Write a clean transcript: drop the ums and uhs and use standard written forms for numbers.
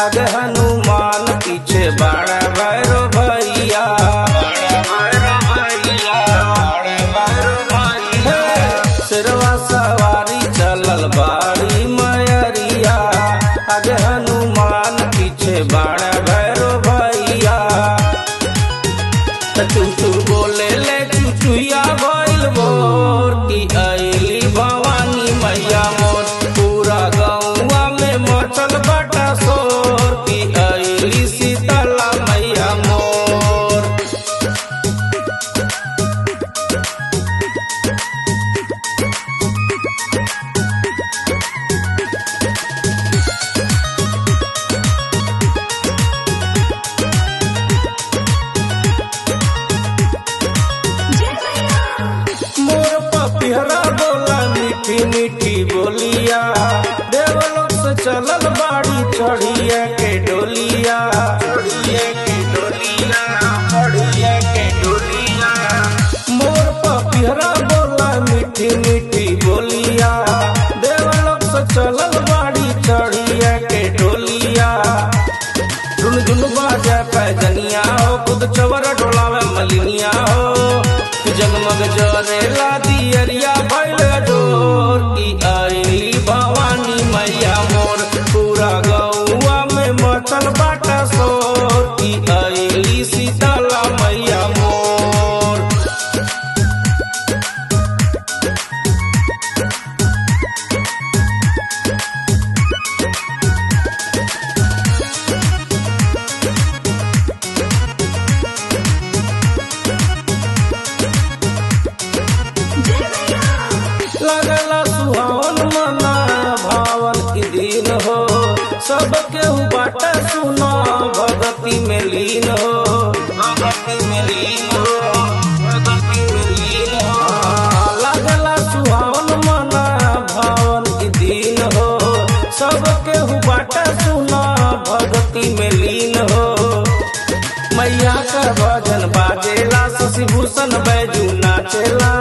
आगे हनुमान पीछे बड़ा भैरो भैया। सिरवा सवारी चलल बाड़ी मयरिया, आगे हनुमान पीछे बड़ा भैरो भैया। चूचू बोले ले चुचुया भइल भोर की अइली भवानी मैया मोर। पूरा गौवा में मचल बटा शोर की अइली शीतला मैया मोर। मोर पपिहरा बोला मीठी मीठी बोलिया, देवलोक से चलल बाड़ी चढ़िया के डोलिया। मोर पपिहरा बोला मीठी मीठी बोलिया, देवलोक से चलल बाड़ी चढ़िया के डोलिया। झुन झुन बाजा पैजनिया हो, खुद चवर डोलावे मलिनिया हो। जगमग जरेला दियरिया भइल जोर की अइली भवानी मैया मोर। पूरा गौवा में मचल बाटा शोर की अइली शीतला मैया मोर। लगला सुहावन मना भावन की दिन हो, सबके बाटा सुना भगती में लीन हो। लगला सुहावन मना भावन की दिन हो, सबके बाटा सुना भगती में लीन हो। मैया का भजन बाजेला, शशि भूषण बैजू नाचेला।